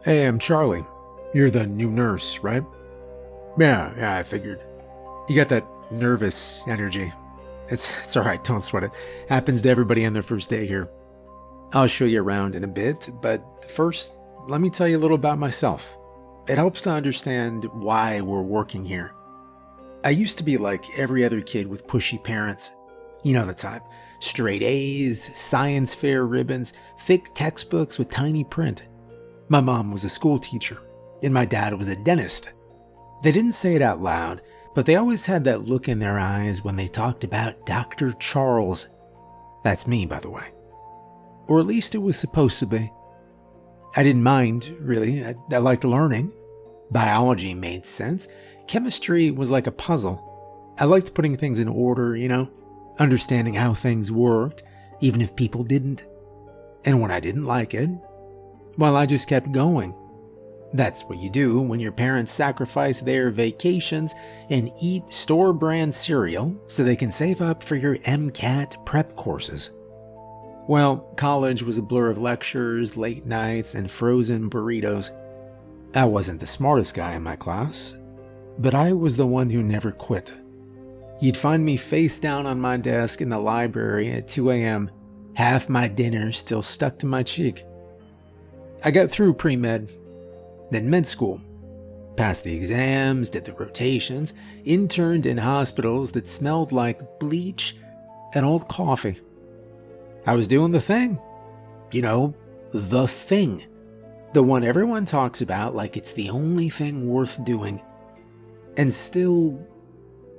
Hey, I'm Charlie. You're the new nurse, right? Yeah, I figured. You got that nervous energy. It's alright, don't sweat it. Happens to everybody on their first day here. I'll show you around in a bit, but first, let me tell you a little about myself. It helps to understand why we're working here. I used to be like every other kid with pushy parents. You know the type. Straight A's, science fair ribbons, thick textbooks with tiny print. My mom was a school teacher, and my dad was a dentist. They didn't say it out loud, but they always had that look in their eyes when they talked about Dr. Charles. That's me, by the way. Or at least it was supposed to be. I didn't mind, really. I liked learning. Biology made sense. Chemistry was like a puzzle. I liked putting things in order, understanding how things worked, even if people didn't. And when I didn't like it, well, I just kept going. That's what you do when your parents sacrifice their vacations and eat store-brand cereal so they can save up for your MCAT prep courses. Well, college was a blur of lectures, late nights, and frozen burritos. I wasn't the smartest guy in my class, but I was the one who never quit. You'd find me face down on my desk in the library at 2 a.m., half my dinner still stuck to my cheek. I got through pre-med, then med school, passed the exams, did the rotations, interned in hospitals that smelled like bleach and old coffee. I was doing the thing. The thing. The one everyone talks about like it's the only thing worth doing. And still,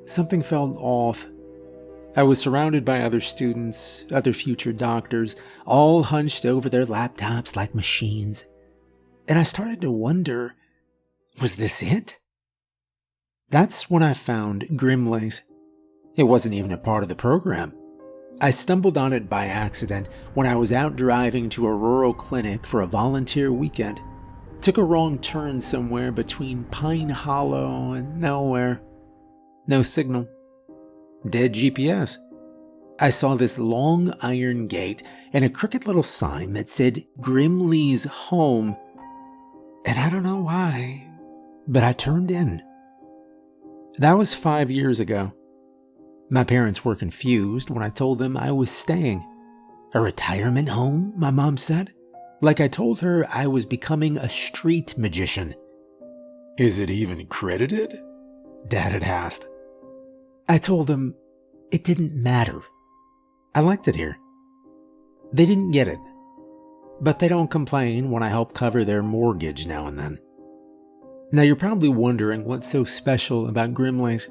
something felt off. I was surrounded by other students, other future doctors, all hunched over their laptops like machines. And I started to wonder, was this it? That's when I found Grimley's. It wasn't even a part of the program. I stumbled on it by accident when I was out driving to a rural clinic for a volunteer weekend. Took a wrong turn somewhere between Pine Hollow and nowhere. No signal. Dead GPS. I saw this long iron gate and a crooked little sign that said Grimley's Home. And I don't know why, but I turned in. That was 5 years ago. My parents were confused when I told them I was staying. A retirement home, my mom said. Like I told her I was becoming a street magician. Is it even credited? Dad had asked. I told them it didn't matter. I liked it here. They didn't get it, but they don't complain when I help cover their mortgage now and then. Now you're probably wondering what's so special about Grimley's.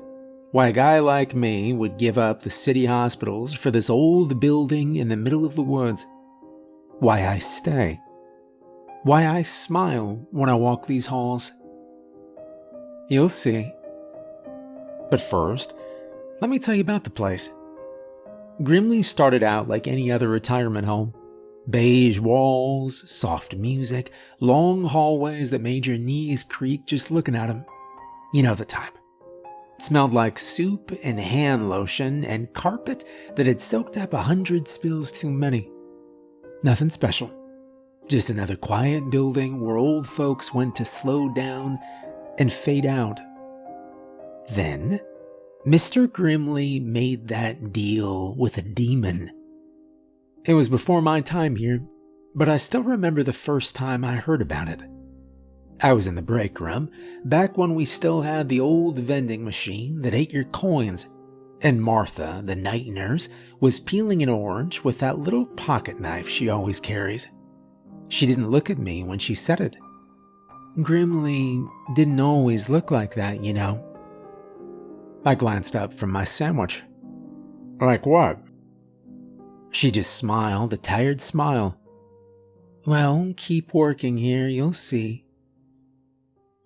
Why a guy like me would give up the city hospitals for this old building in the middle of the woods. Why I stay. Why I smile when I walk these halls. You'll see. But first, let me tell you about the place. Grimley started out like any other retirement home. Beige walls, soft music, long hallways that made your knees creak just looking at them. You know the type. It smelled like soup and hand lotion and carpet that had soaked up 100 spills too many. Nothing special. Just another quiet building where old folks went to slow down and fade out. Then, Mr. Grimley made that deal with a demon. It was before my time here, but I still remember the first time I heard about it. I was in the break room, back when we still had the old vending machine that ate your coins, and Martha, the night nurse, was peeling an orange with that little pocket knife she always carries. She didn't look at me when she said it. Grimley didn't always look like that, I glanced up from my sandwich. Like what? She just smiled, a tired smile. Well, keep working here, you'll see.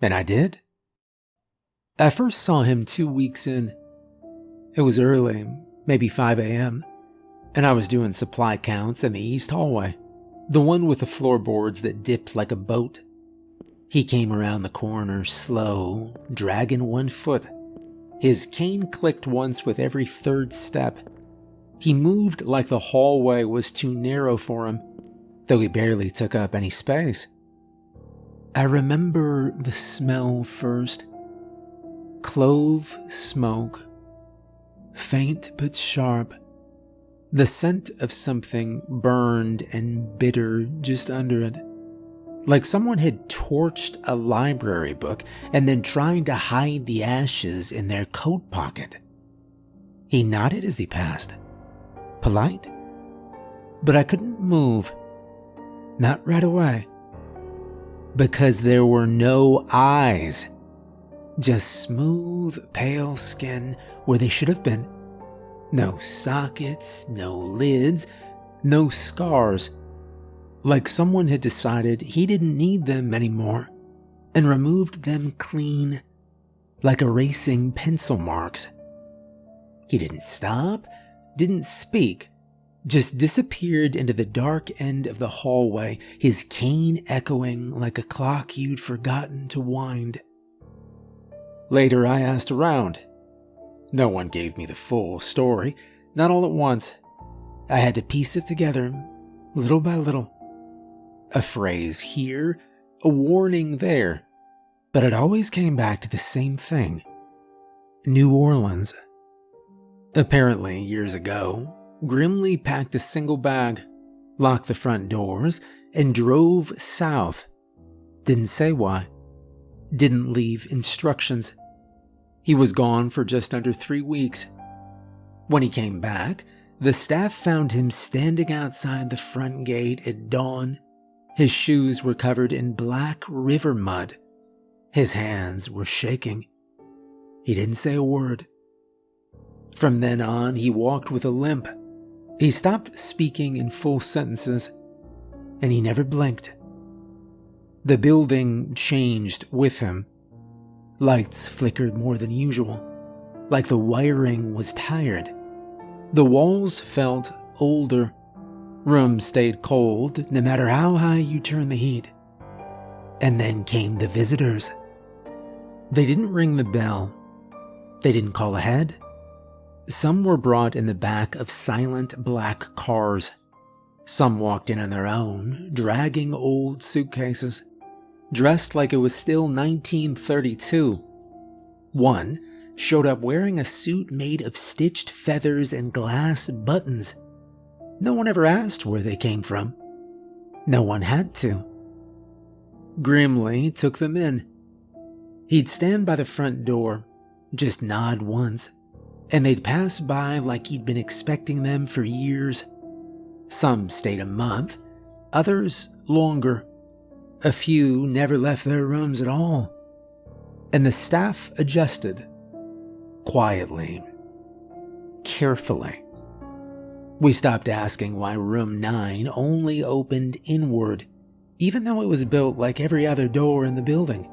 And I did. I first saw him 2 weeks in. It was early, maybe 5 a.m., and I was doing supply counts in the east hallway, the one with the floorboards that dipped like a boat. He came around the corner slow, dragging one foot. His cane clicked once with every third step. He moved like the hallway was too narrow for him, though he barely took up any space. I remember the smell first. Clove smoke. Faint but sharp. The scent of something burned and bitter just under it. Like someone had torched a library book and then tried to hide the ashes in their coat pocket. He nodded as he passed. Polite. But I couldn't move. Not right away. Because there were no eyes. Just smooth, pale skin where they should have been. No sockets, no lids, no scars. Like someone had decided he didn't need them anymore and removed them clean, like erasing pencil marks. He didn't stop, didn't speak, just disappeared into the dark end of the hallway, his cane echoing like a clock you'd forgotten to wind. Later I asked around. No one gave me the full story, not all at once. I had to piece it together, little by little. A phrase here, a warning there, but it always came back to the same thing. New Orleans. Apparently, years ago, Grimley packed a single bag, locked the front doors, and drove south. Didn't say why. Didn't leave instructions. He was gone for just under 3 weeks. When he came back, the staff found him standing outside the front gate at dawn. His shoes were covered in black river mud. His hands were shaking. He didn't say a word. From then on, he walked with a limp. He stopped speaking in full sentences, and he never blinked. The building changed with him. Lights flickered more than usual, like the wiring was tired. The walls felt older. Rooms stayed cold, no matter how high you turned the heat. And then came the visitors. They didn't ring the bell. They didn't call ahead. Some were brought in the back of silent black cars. Some walked in on their own, dragging old suitcases, dressed like it was still 1932. One showed up wearing a suit made of stitched feathers and glass buttons. No one ever asked where they came from. No one had to. Grimly took them in. He'd stand by the front door, just nod once, and they'd pass by like he'd been expecting them for years. Some stayed a month, others longer. A few never left their rooms at all. And the staff adjusted. Quietly. Carefully. We stopped asking why room 9 only opened inward, even though it was built like every other door in the building.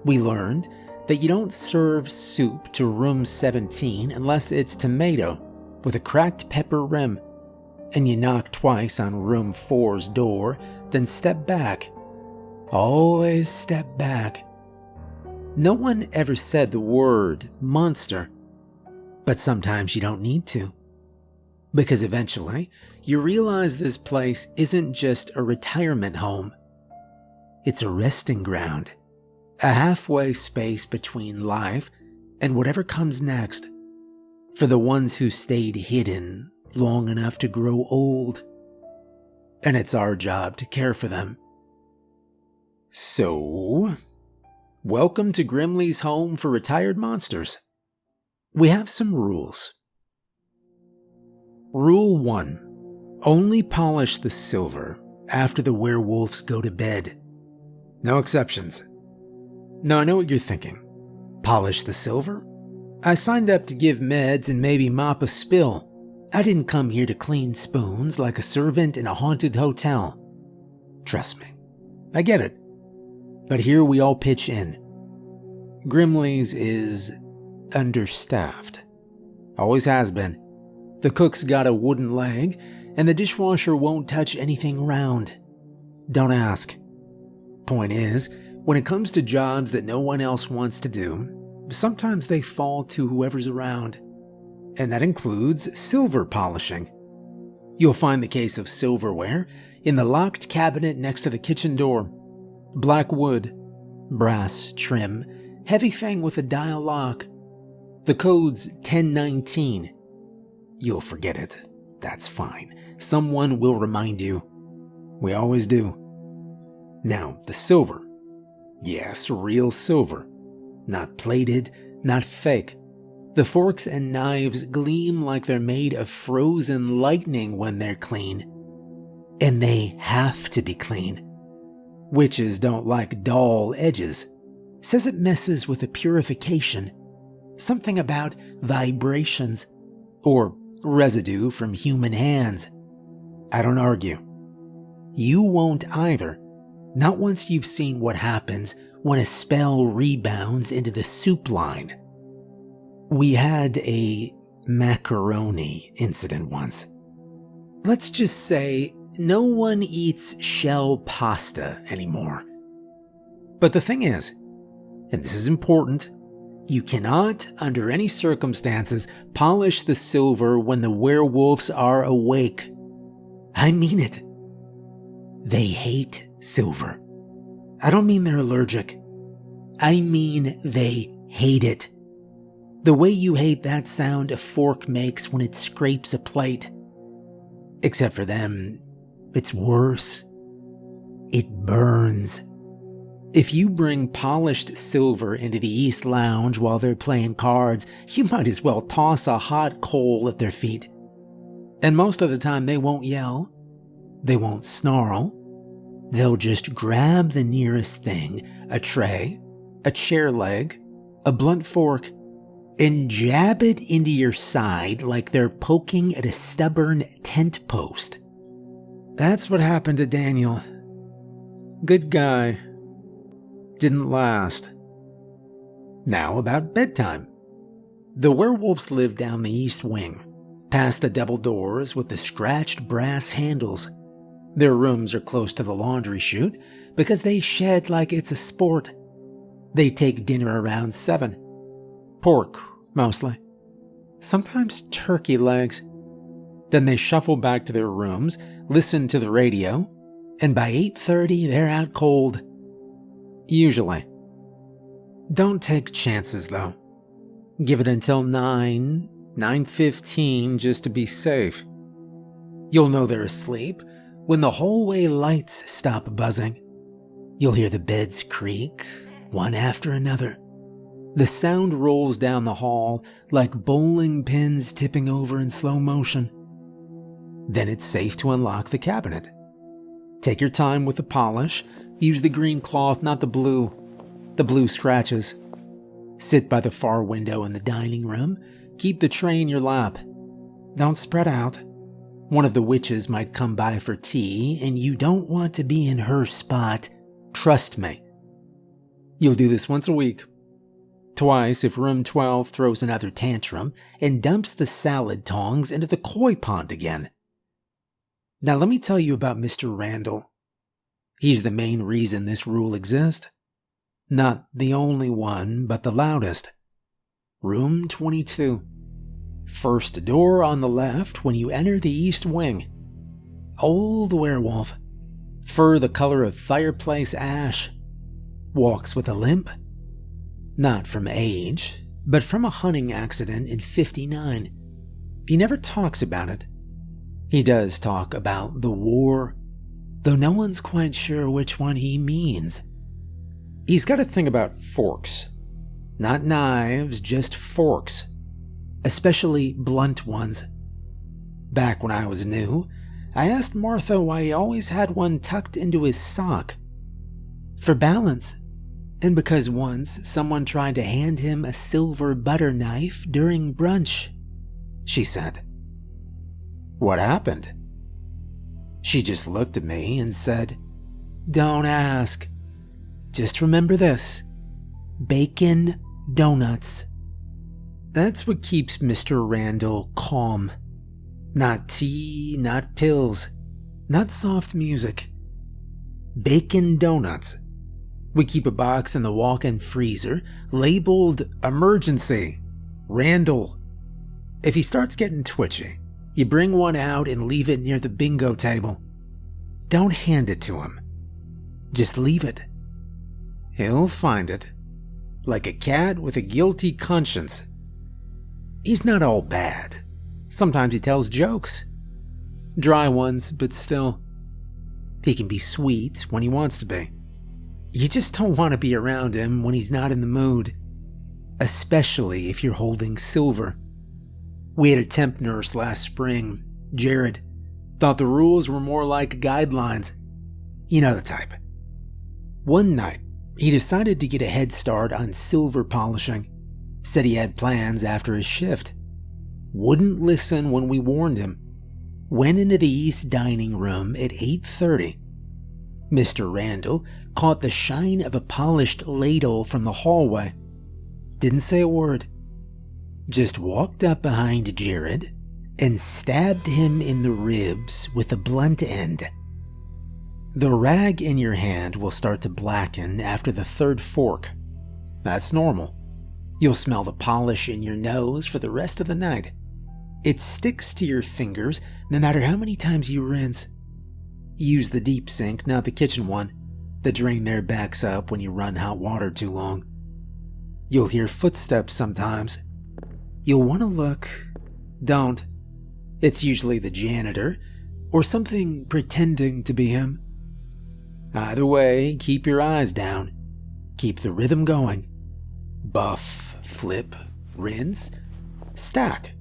We learned that you don't serve soup to room 17 unless it's tomato with a cracked pepper rim, and you knock twice on room 4's door, then step back. Always step back. No one ever said the word monster, but sometimes you don't need to. Because eventually, you realize this place isn't just a retirement home. It's a resting ground, a halfway space between life and whatever comes next, for the ones who stayed hidden long enough to grow old. And it's our job to care for them. So, welcome to Grimley's home for retired monsters. We have some rules. Rule 1. Only polish the silver after the werewolves go to bed. No exceptions. Now I know what you're thinking. Polish the silver? I signed up to give meds and maybe mop a spill. I didn't come here to clean spoons like a servant in a haunted hotel. Trust me, I get it. But here we all pitch in. Grimley's is understaffed. Always has been. The cook's got a wooden leg, and the dishwasher won't touch anything round. Don't ask. Point is, when it comes to jobs that no one else wants to do, sometimes they fall to whoever's around. And that includes silver polishing. You'll find the case of silverware in the locked cabinet next to the kitchen door. Black wood, brass trim, heavy thing with a dial lock. The code's 1019. You'll forget it. That's fine. Someone will remind you. We always do. Now, the silver. Yes, real silver. Not plated, not fake. The forks and knives gleam like they're made of frozen lightning when they're clean. And they have to be clean. Witches don't like dull edges. Says it messes with the purification. Something about vibrations. Or residue from human hands. I don't argue. You won't either. Not once you've seen what happens when a spell rebounds into the soup line. We had a macaroni incident once. Let's just say no one eats shell pasta anymore. But the thing is, and this is important, you cannot, under any circumstances, polish the silver when the werewolves are awake. I mean it. They hate silver. I don't mean they're allergic. I mean they hate it. The way you hate that sound a fork makes when it scrapes a plate. Except for them, it's worse. It burns. If you bring polished silver into the East Lounge while they're playing cards, you might as well toss a hot coal at their feet. And most of the time they won't yell. They won't snarl. They'll just grab the nearest thing, a tray, a chair leg, a blunt fork, and jab it into your side like they're poking at a stubborn tent post. That's what happened to Daniel. Good guy. Didn't last. Now about bedtime. The werewolves live down the east wing, past the double doors with the scratched brass handles. Their rooms are close to the laundry chute because they shed like it's a sport. They take dinner around 7. Pork, mostly. Sometimes turkey legs. Then they shuffle back to their rooms, listen to the radio, and by 8:30 they're out cold. Usually. Don't take chances though. Give it until 9:15 just to be safe. You'll know they're asleep when the hallway lights stop buzzing. You'll hear the beds creak, one after another. The sound rolls down the hall like bowling pins tipping over in slow motion. Then it's safe to unlock the cabinet. Take your time with the polish. Use the green cloth, not the blue. The blue scratches. Sit by the far window in the dining room. Keep the tray in your lap. Don't spread out. One of the witches might come by for tea, and you don't want to be in her spot. Trust me. You'll do this once a week. Twice if room 12 throws another tantrum and dumps the salad tongs into the koi pond again. Now let me tell you about Mr. Randall. He's the main reason this rule exists. Not the only one, but the loudest. Room 22. First door on the left when you enter the east wing. Old werewolf. Fur the color of fireplace ash. Walks with a limp. Not from age, but from a hunting accident in '59. He never talks about it. He does talk about the war, though no one's quite sure which one he means. He's got a thing about forks. Not knives, just forks. Especially blunt ones. Back when I was new, I asked Martha why he always had one tucked into his sock. For balance. And because once someone tried to hand him a silver butter knife during brunch, she said. What happened? She just looked at me and said, Don't ask. Just remember this. Bacon donuts. That's what keeps Mr. Randall calm. Not tea, not pills, not soft music. Bacon donuts. We keep a box in the walk-in freezer labeled Emergency, Randall. If he starts getting twitchy, you bring one out and leave it near the bingo table. Don't hand it to him. Just leave it. He'll find it, like a cat with a guilty conscience. He's not all bad. Sometimes he tells jokes. Dry ones, but still. He can be sweet when he wants to be. You just don't want to be around him when he's not in the mood, especially if you're holding silver. We had a temp nurse last spring, Jared. Thought the rules were more like guidelines. You know the type. One night, he decided to get a head start on silver polishing. Said he had plans after his shift. Wouldn't listen when we warned him. Went into the east dining room at 8:30. Mr. Randall caught the shine of a polished ladle from the hallway. Didn't say a word. Just walked up behind Jared and stabbed him in the ribs with a blunt end. The rag in your hand will start to blacken after the third fork. That's normal. You'll smell the polish in your nose for the rest of the night. It sticks to your fingers no matter how many times you rinse. Use the deep sink, not the kitchen one. The drain there backs up when you run hot water too long. You'll hear footsteps sometimes. You'll want to look. Don't. It's usually the janitor or something pretending to be him. Either way, keep your eyes down. Keep the rhythm going. Buff, flip, rinse, stack.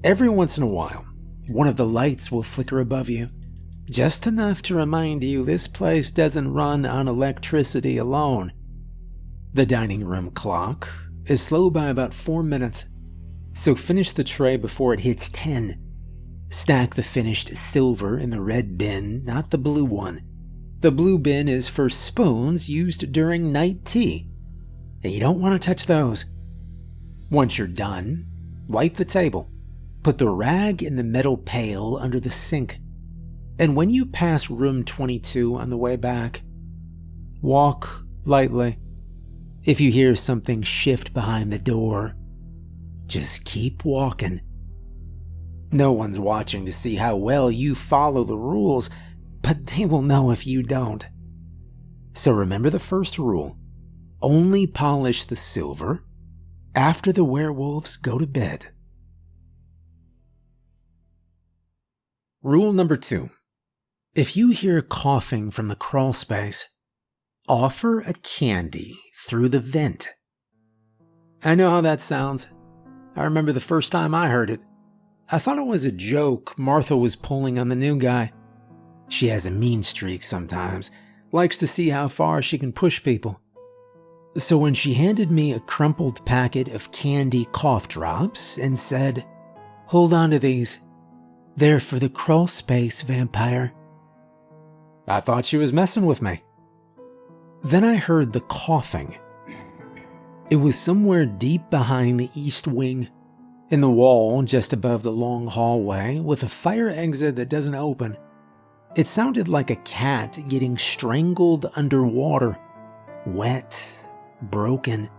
Every once in a while, one of the lights will flicker above you, just enough to remind you this place doesn't run on electricity alone. The dining room clock is slow by about 4 minutes, so finish the tray before it hits 10. Stack the finished silver in the red bin, not the blue one. The blue bin is for spoons used during night tea, and you don't want to touch those. Once you're done, wipe the table. Put the rag in the metal pail under the sink, and when you pass room 22 on the way back, walk lightly. If you hear something shift behind the door, just keep walking. No one's watching to see how well you follow the rules, but they will know if you don't. So remember the first rule. Only polish the silver after the werewolves go to bed. Rule number 2. If you hear coughing from the crawl space, offer a candy through the vent. I know how that sounds. I remember the first time I heard it. I thought it was a joke Martha was pulling on the new guy. She has a mean streak sometimes, likes to see how far she can push people. So when she handed me a crumpled packet of candy cough drops and said, "Hold on to these. They're for the crawl space, vampire," I thought she was messing with me. Then I heard the coughing. It was somewhere deep behind the east wing, in the wall just above the long hallway with a fire exit that doesn't open. It sounded like a cat getting strangled underwater. Wet, broken,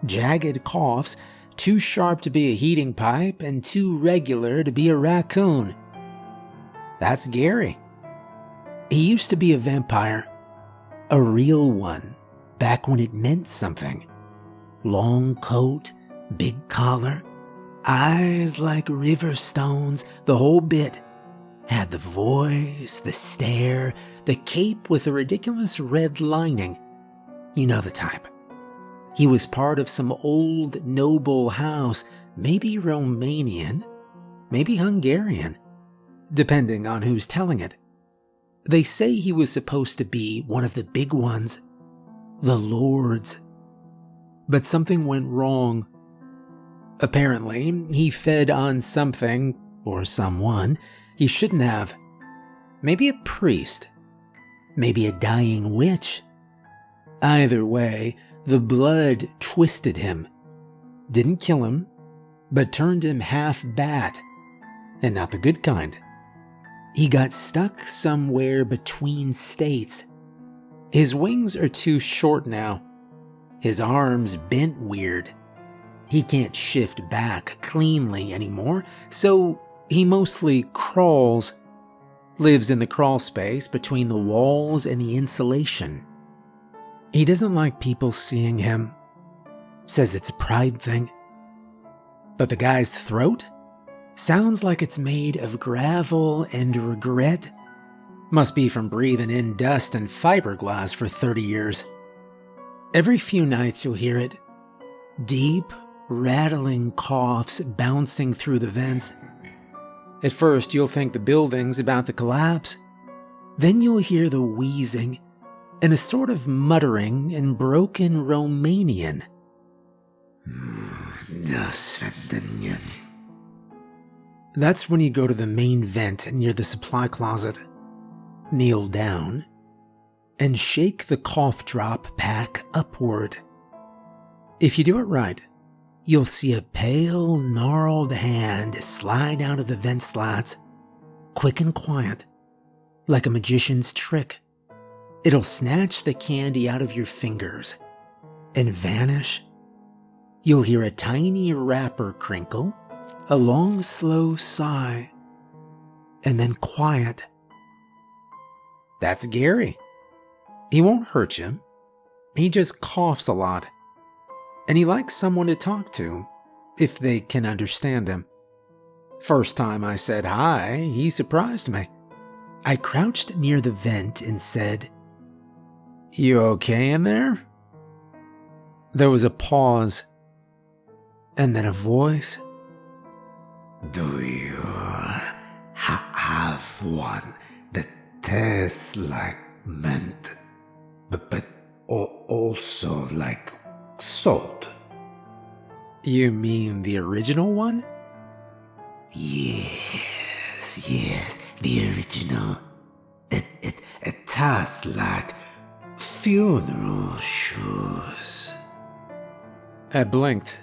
jagged coughs, too sharp to be a heating pipe and too regular to be a raccoon. That's Gary. He used to be a vampire. A real one, back when it meant something. Long coat, big collar, eyes like river stones, the whole bit. Had the voice, the stare, the cape with a ridiculous red lining. You know the type. He was part of some old noble house, maybe Romanian, maybe Hungarian, depending on who's telling it. They say he was supposed to be one of the big ones, the lords. But something went wrong. Apparently, he fed on something, or someone, he shouldn't have. Maybe a priest. Maybe a dying witch. Either way, the blood twisted him. Didn't kill him, but turned him half bat. And not the good kind. He got stuck somewhere between states. His wings are too short now. His arms bent weird. He can't shift back cleanly anymore, so he mostly crawls. Lives in the crawl space between the walls and the insulation. He doesn't like people seeing him. Says it's a pride thing. But the guy's throat sounds like it's made of gravel and regret. Must be from breathing in dust and fiberglass for 30 years. Every few nights you'll hear it. Deep, rattling coughs bouncing through the vents. At first you'll think the building's about to collapse. Then you'll hear the wheezing and a sort of muttering in broken Romanian. That's when you go to the main vent near the supply closet, kneel down, and shake the cough drop pack upward. If you do it right, you'll see a pale, gnarled hand slide out of the vent slats, quick and quiet, like a magician's trick. It'll snatch the candy out of your fingers and vanish. You'll hear a tiny wrapper crinkle, a long, slow sigh, and then quiet. That's Gary. He won't hurt you. He just coughs a lot. And he likes someone to talk to, if they can understand him. First time I said hi, he surprised me. I crouched near the vent and said, "You okay in there?" There was a pause, and then a voice. "Do you have one that tastes like mint, but also like salt?" "You mean the original one?" Yes, the original. It tastes like funeral shoes." I blinked.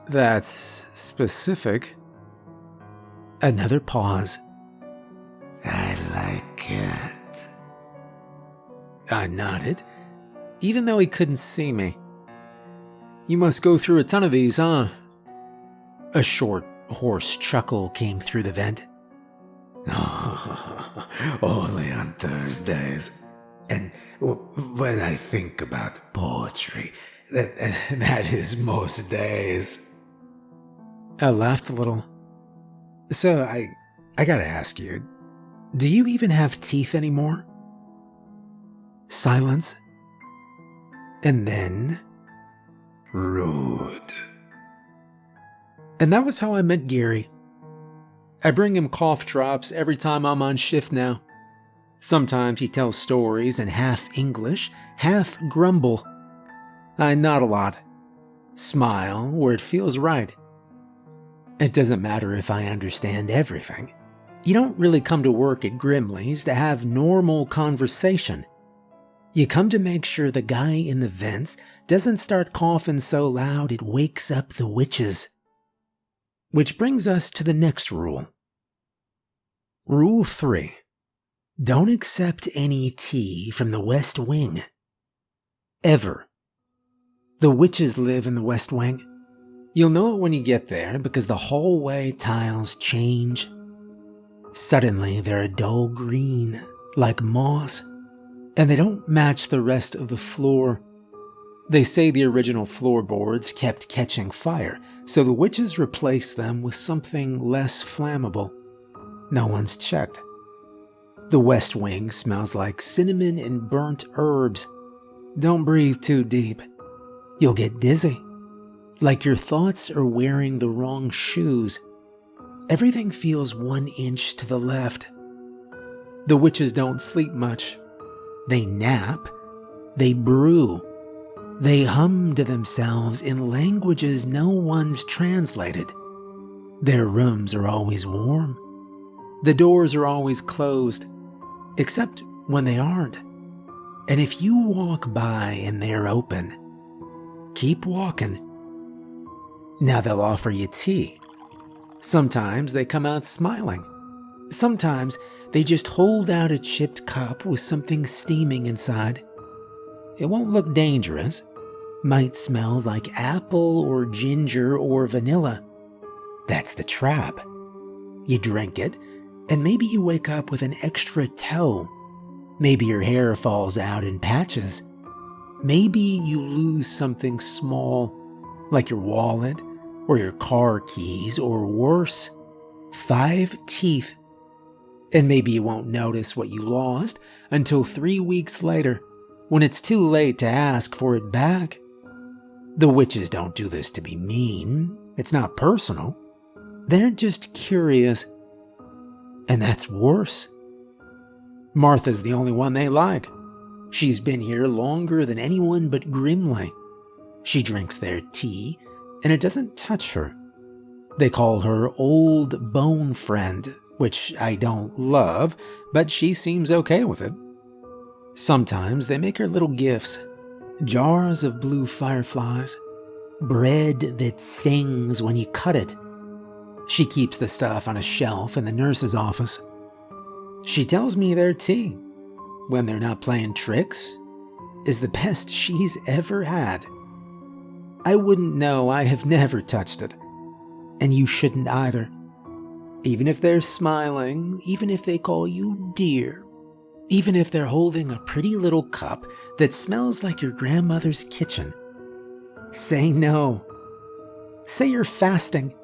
That's specific. Another pause. "I like it." I nodded, even though he couldn't see me. "You must go through a ton of these, huh?" A short, hoarse chuckle came through the vent. Only on Thursdays. And when I think about poetry, that is most days. I laughed a little. "So I gotta ask you, do you even have teeth anymore?" Silence. And then, "Rude." And that was how I met Gary. I bring him cough drops every time I'm on shift now. Sometimes he tells stories in half English, half grumble. I nod a lot, smile where it feels right. It doesn't matter if I understand everything. You don't really come to work at Grimley's to have normal conversation. You come to make sure the guy in the vents doesn't start coughing so loud it wakes up the witches. Which brings us to the next rule. Rule 3. Don't accept any tea from the West Wing. Ever. The witches live in the West Wing. You'll know it when you get there because the hallway tiles change. Suddenly they're a dull green, like moss, and they don't match the rest of the floor. They say the original floorboards kept catching fire, so the witches replaced them with something less flammable. No one's checked. The West Wing smells like cinnamon and burnt herbs. Don't breathe too deep. You'll get dizzy. Like your thoughts are wearing the wrong shoes. Everything feels 1 inch to the left. The witches don't sleep much. They nap. They brew. They hum to themselves in languages no one's translated. Their rooms are always warm. The doors are always closed, except when they aren't. And if you walk by and they're open, keep walking. Now they'll offer you tea. Sometimes they come out smiling. Sometimes they just hold out a chipped cup with something steaming inside. It won't look dangerous. Might smell like apple or ginger or vanilla. That's the trap. You drink it, and maybe you wake up with an extra toe. Maybe your hair falls out in patches. Maybe you lose something small, like your wallet, or your car keys, or worse, 5 teeth. And maybe you won't notice what you lost until 3 weeks later, when it's too late to ask for it back. The witches don't do this to be mean. It's not personal. They're just curious. And that's worse. Martha's the only one they like. She's been here longer than anyone but Grimley. She drinks their tea, and it doesn't touch her. They call her Old Bone Friend, which I don't love, but she seems okay with it. Sometimes they make her little gifts, jars of blue fireflies, bread that sings when you cut it. She keeps the stuff on a shelf in the nurse's office. She tells me their tea, when they're not playing tricks, is the best she's ever had. I wouldn't know, I have never touched it, and you shouldn't either. Even if they're smiling, even if they call you dear, even if they're holding a pretty little cup that smells like your grandmother's kitchen. Say no. Say you're fasting.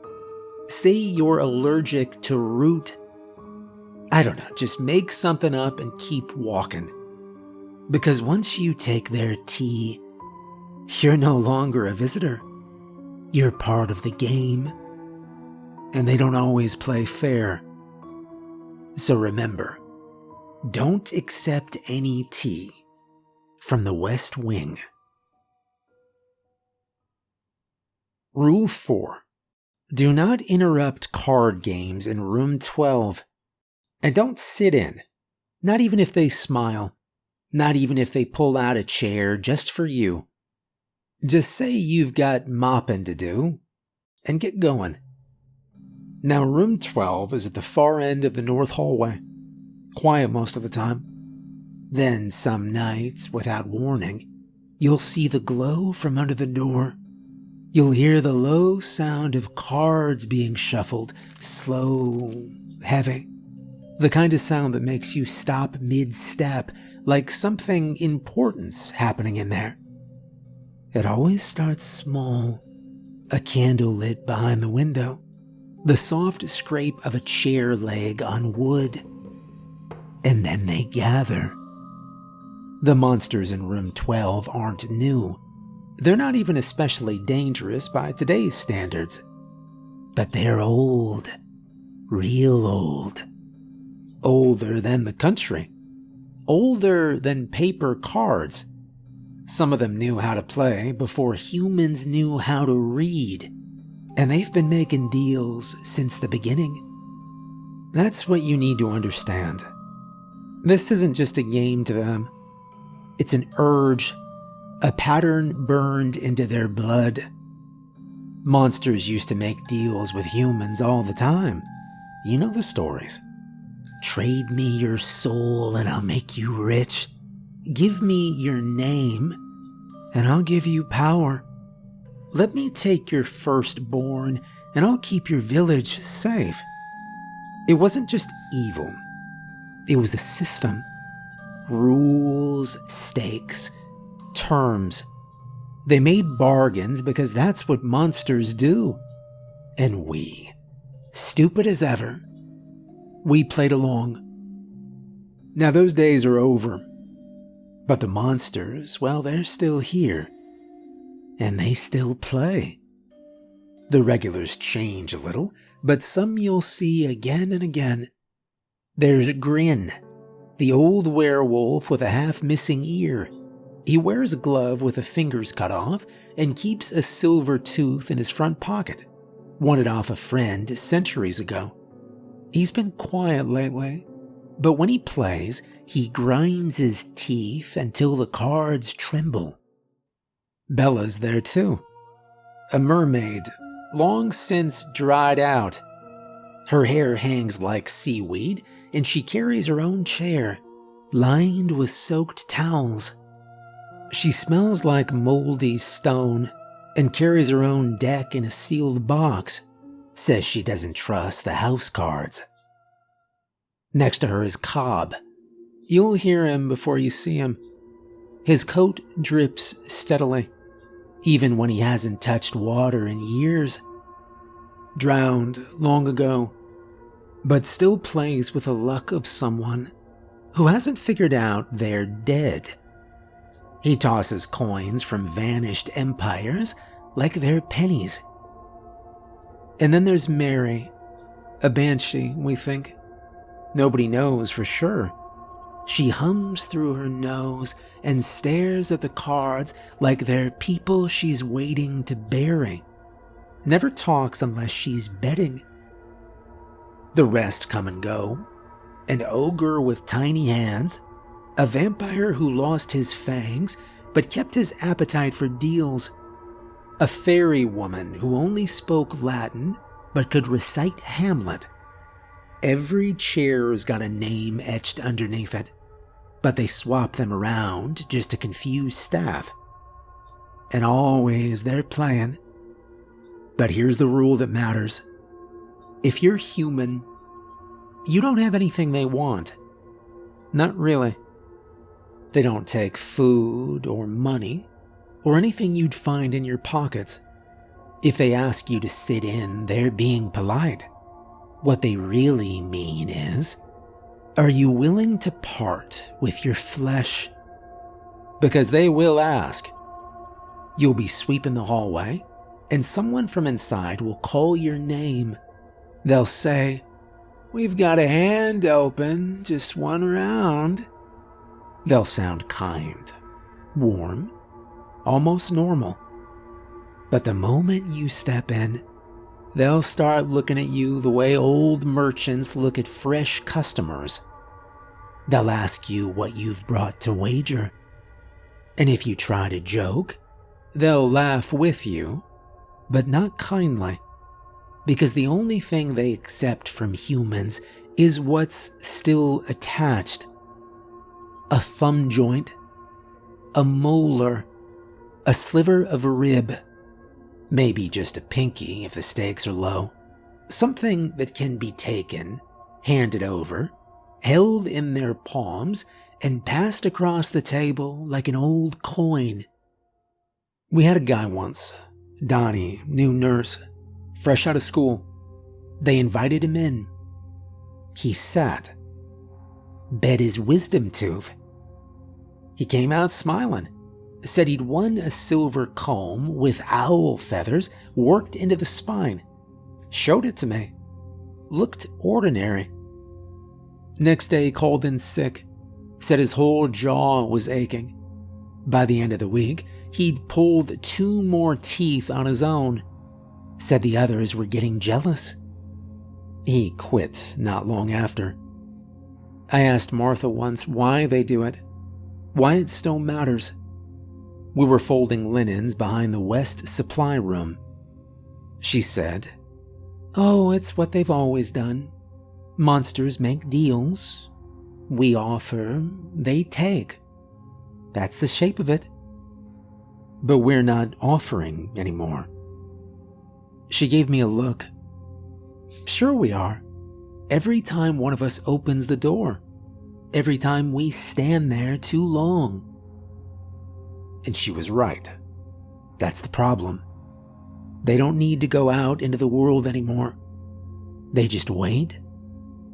Say you're allergic to root. I don't know, just make something up and keep walking. Because once you take their tea, you're no longer a visitor. You're part of the game. And they don't always play fair. So remember, don't accept any tea from the West Wing. Rule 4. Do not interrupt card games in room 12. And don't sit in, not even if they smile, not even if they pull out a chair just for you. Just say you've got mopping to do, and get going. Now, room 12 is at the far end of the north hallway. Quiet most of the time. Then, some nights, without warning, you'll see the glow from under the door. You'll hear the low sound of cards being shuffled, slow, heavy. The kind of sound that makes you stop mid-step, like something important's happening in there. It always starts small. A candle lit behind the window. The soft scrape of a chair leg on wood. And then they gather. The monsters in room 12 aren't new. They're not even especially dangerous by today's standards. But they're old. Real old. Older than the country. Older than paper cards. Some of them knew how to play before humans knew how to read. And they've been making deals since the beginning. That's what you need to understand. This isn't just a game to them. It's an urge, a pattern burned into their blood. Monsters used to make deals with humans all the time. You know the stories. Trade me your soul and I'll make you rich. Give me your name and I'll give you power. Let me take your firstborn and I'll keep your village safe. It wasn't just evil. It was a system. Rules, stakes, terms. They made bargains because that's what monsters do. And we, stupid as ever, we played along. Now those days are over. But the monsters, well, they're still here. And they still play. The regulars change a little, but some you'll see again and again. There's Grin, the old werewolf with a half-missing ear. He wears a glove with the fingers cut off and keeps a silver tooth in his front pocket. Won it off a friend centuries ago. He's been quiet lately, but when he plays, he grinds his teeth until the cards tremble. Bella's there too. A mermaid, long since dried out. Her hair hangs like seaweed, and she carries her own chair, lined with soaked towels. She smells like moldy stone, and carries her own deck in a sealed box. Says she doesn't trust the house cards. Next to her is Cobb. You'll hear him before you see him. His coat drips steadily, even when he hasn't touched water in years. Drowned long ago, but still plays with the luck of someone who hasn't figured out they're dead. He tosses coins from vanished empires like they're pennies. And then there's Mary, a banshee, we think. Nobody knows for sure. She hums through her nose and stares at the cards like they're people she's waiting to bury. Never talks unless she's betting. The rest come and go. An ogre with tiny hands, a vampire who lost his fangs but kept his appetite for deals, a fairy woman who only spoke Latin but could recite Hamlet. Every chair's got a name etched underneath it, but they swap them around just to confuse staff. And always they're playing. But here's the rule that matters. If you're human, you don't have anything they want. Not really. They don't take food or money or anything you'd find in your pockets. If they ask you to sit in, they're being polite. What they really mean is, are you willing to part with your flesh? Because they will ask. You'll be sweeping the hallway, and someone from inside will call your name. They'll say, "We've got a hand open, just one round." They'll sound kind, warm, almost normal. But the moment you step in, they'll start looking at you the way old merchants look at fresh customers. They'll ask you what you've brought to wager. And if you try to joke, they'll laugh with you, but not kindly. Because the only thing they accept from humans is what's still attached. A thumb joint, a molar, a sliver of a rib, maybe just a pinky if the stakes are low. Something that can be taken, handed over, held in their palms, and passed across the table like an old coin. We had a guy once, Donnie, new nurse, fresh out of school. They invited him in. He sat, bet his wisdom tooth. He came out smiling, said he'd won a silver comb with owl feathers worked into the spine. Showed it to me. Looked ordinary. Next day he called in sick, said his whole jaw was aching. By the end of the week, he'd pulled 2 more teeth on his own. Said the others were getting jealous. He quit not long after. I asked Martha once why they do it, why it still matters. We were folding linens behind the West Supply Room. She said, "Oh, it's what they've always done. Monsters make deals. We offer, they take. That's the shape of it. But we're not offering anymore." She gave me a look. Sure we are. Every time one of us opens the door. Every time we stand there too long. And she was right. That's the problem. They don't need to go out into the world anymore. They just wait,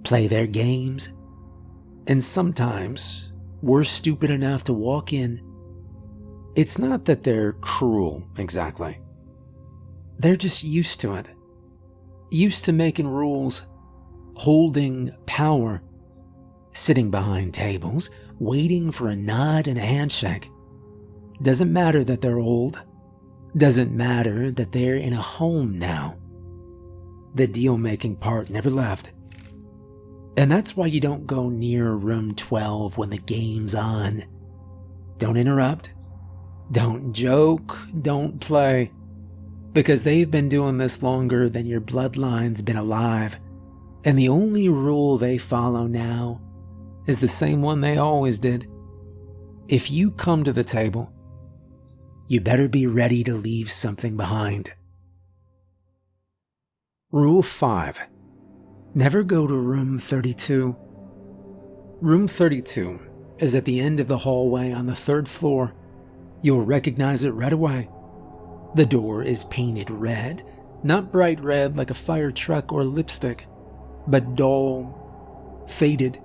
play their games, and sometimes we're stupid enough to walk in. It's not that they're cruel, exactly. They're just used to it. Used to making rules, holding power, sitting behind tables, waiting for a nod and a handshake. Doesn't matter that they're old. Doesn't matter that they're in a home now. The deal-making part never left. And that's why you don't go near room 12 when the game's on. Don't interrupt. Don't joke. Don't play. Because they've been doing this longer than your bloodline's been alive. And the only rule they follow now is the same one they always did. If you come to the table, you better be ready to leave something behind. Rule 5. Never go to room 32. Room 32 is at the end of the hallway on the 3rd floor. You'll recognize it right away. The door is painted red, not bright red like a fire truck or lipstick, but dull, faded,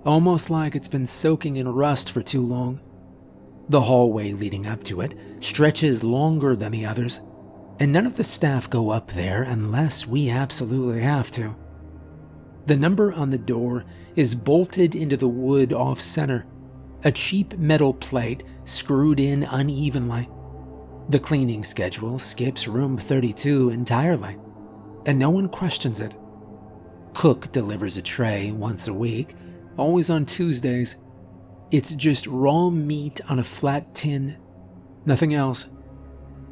almost like it's been soaking in rust for too long. The hallway leading up to it stretches longer than the others, and none of the staff go up there unless we absolutely have to. The number on the door is bolted into the wood off-center, a cheap metal plate screwed in unevenly. The cleaning schedule skips room 32 entirely, and no one questions it. Cook delivers a tray once a week, always on Tuesdays. It's just raw meat on a flat tin, nothing else.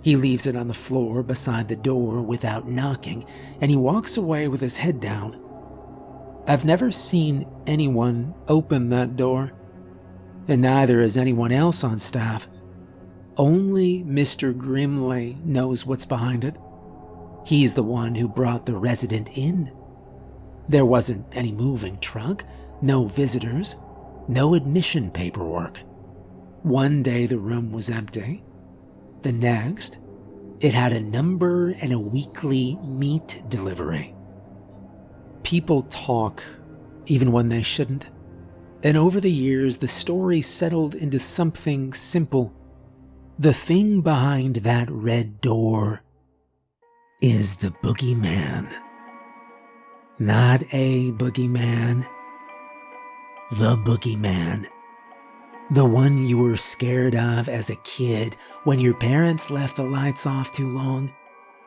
He leaves it on the floor beside the door without knocking, and he walks away with his head down. I've never seen anyone open that door, and neither has anyone else on staff. Only Mr. Grimley knows what's behind it. He's the one who brought the resident in. There wasn't any moving truck, no visitors, no admission paperwork. One day the room was empty. The next, it had a number and a weekly meat delivery. People talk, even when they shouldn't. And over the years, the story settled into something simple. The thing behind that red door is the boogeyman. Not a boogeyman. The boogeyman. The one you were scared of as a kid when your parents left the lights off too long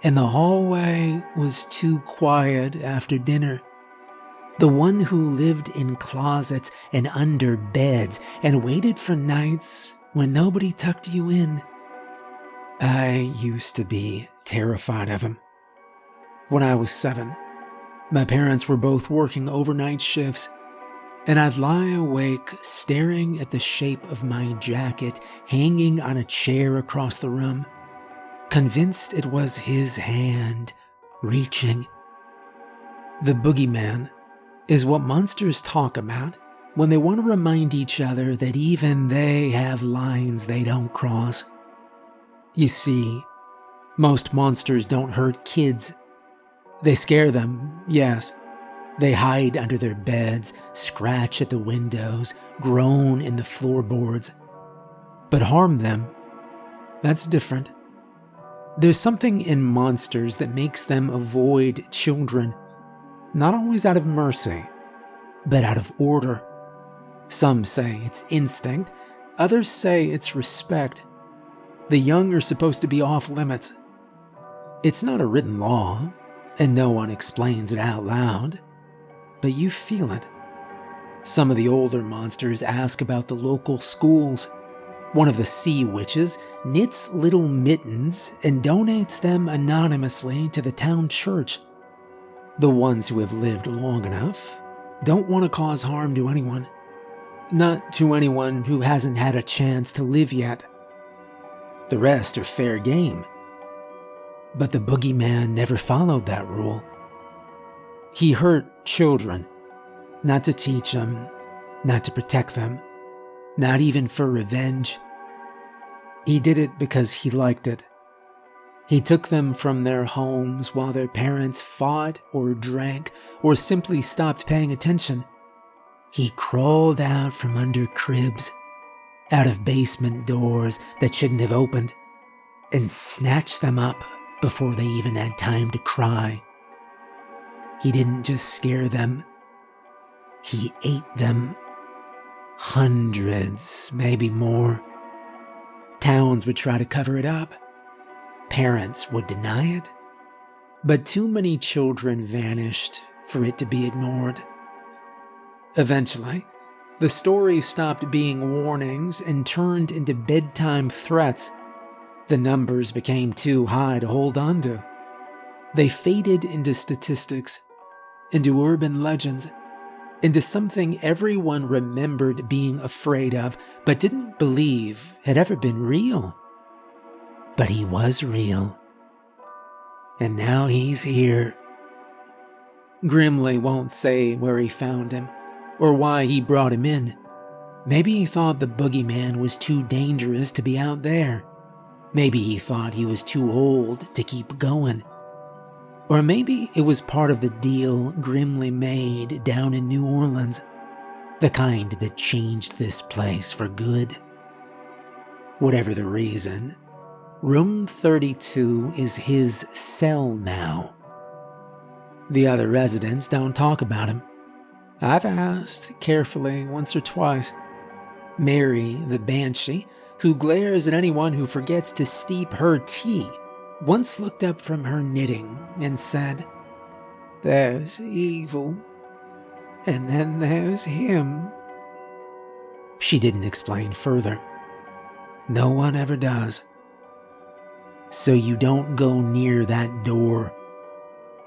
and the hallway was too quiet after dinner. The one who lived in closets and under beds and waited for nights when nobody tucked you in. I used to be terrified of him. When I was 7, my parents were both working overnight shifts, and I'd lie awake staring at the shape of my jacket hanging on a chair across the room, convinced it was his hand reaching. The boogeyman is what monsters talk about when they want to remind each other that even they have lines they don't cross. You see, most monsters don't hurt kids. They scare them, yes. They hide under their beds, scratch at the windows, groan in the floorboards. But harm them, that's different. There's something in monsters that makes them avoid children, not always out of mercy, but out of order. Some say it's instinct, others say it's respect. The young are supposed to be off limits. It's not a written law, and no one explains it out loud, but you feel it. Some of the older monsters ask about the local schools. One of the sea witches knits little mittens and donates them anonymously to the town church. The ones who have lived long enough don't want to cause harm to anyone. Not to anyone who hasn't had a chance to live yet. The rest are fair game. But the boogeyman never followed that rule. He hurt children, not to teach them, not to protect them, not even for revenge. He did it because he liked it. He took them from their homes while their parents fought or drank or simply stopped paying attention. He crawled out from under cribs, out of basement doors that shouldn't have opened, and snatched them up before they even had time to cry. He didn't just scare them, he ate them. Hundreds, maybe more. Towns would try to cover it up. Parents would deny it. But too many children vanished for it to be ignored. Eventually, the story stopped being warnings and turned into bedtime threats. The numbers became too high to hold on to. They faded into statistics, into urban legends, into something everyone remembered being afraid of, but didn't believe had ever been real. But he was real. And now he's here. Grimley won't say where he found him, or why he brought him in. Maybe he thought the boogeyman was too dangerous to be out there. Maybe he thought he was too old to keep going. Or maybe it was part of the deal Grimley made down in New Orleans, the kind that changed this place for good. Whatever the reason, room 32 is his cell now. The other residents don't talk about him. I've asked carefully once or twice. Mary, the banshee, who glares at anyone who forgets to steep her tea, once looked up from her knitting and said, "There's evil, and then there's him." She didn't explain further. No one ever does. So you don't go near that door.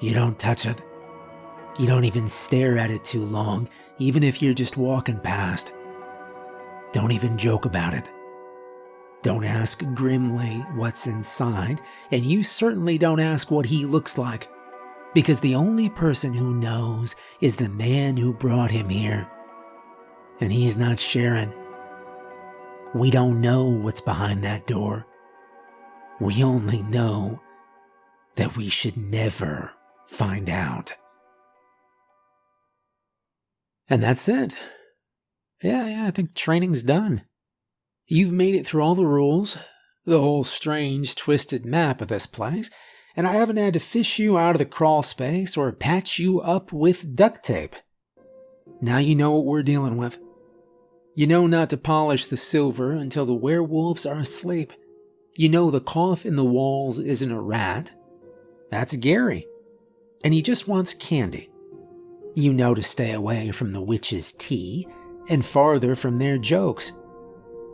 You don't touch it. You don't even stare at it too long, even if you're just walking past. Don't even joke about it. Don't ask grimly what's inside, and you certainly don't ask what he looks like, because the only person who knows is the man who brought him here. And he's not Sharon. We don't know what's behind that door. We only know that we should never find out. And that's it. Yeah, I think training's done. You've made it through all the rules, the whole strange, twisted map of this place, and I haven't had to fish you out of the crawl space or patch you up with duct tape. Now you know what we're dealing with. You know not to polish the silver until the werewolves are asleep. You know the cough in the walls isn't a rat. That's Gary. And he just wants candy. You know to stay away from the witch's tea and farther from their jokes.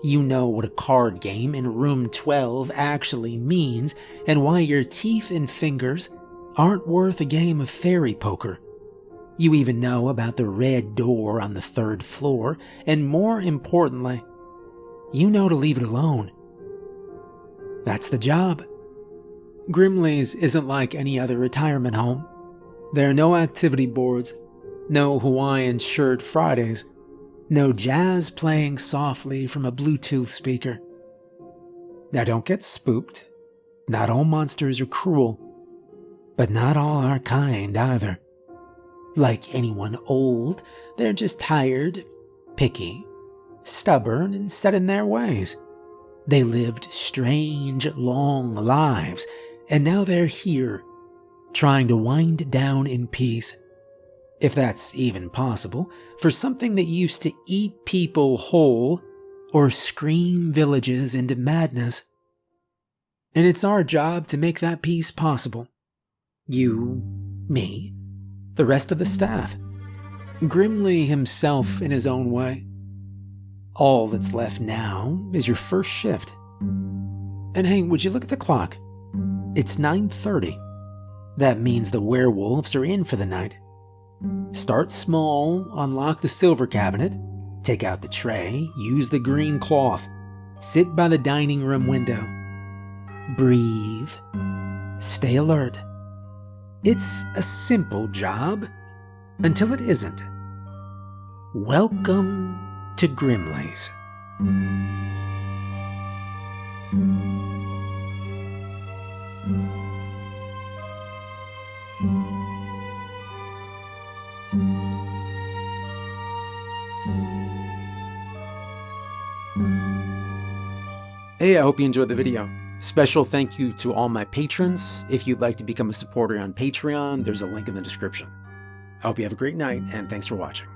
You know what a card game in room 12 actually means and why your teeth and fingers aren't worth a game of fairy poker. You even know about the red door on the 3rd floor, and more importantly, you know to leave it alone. That's the job. Grimley's isn't like any other retirement home. There are no activity boards, no Hawaiian shirt Fridays, no jazz playing softly from a Bluetooth speaker. Now don't get spooked. Not all monsters are cruel, but not all are kind either. Like anyone old, they're just tired, picky, stubborn, and set in their ways. They lived strange, long lives, and now they're here, trying to wind down in peace. If that's even possible, for something that used to eat people whole or scream villages into madness. And it's our job to make that peace possible. You, me, the rest of the staff. Grimly himself in his own way. All that's left now is your first shift. And hey, would you look at the clock? It's 9:30. That means the werewolves are in for the night. Start small, unlock the silver cabinet, take out the tray, use the green cloth, sit by the dining room window. Breathe. Stay alert. It's a simple job until it isn't. Welcome to Grimley's. Hey, I hope you enjoyed the video. Special thank you to all my patrons. If you'd like to become a supporter on Patreon, there's a link in the description. I hope you have a great night, and thanks for watching.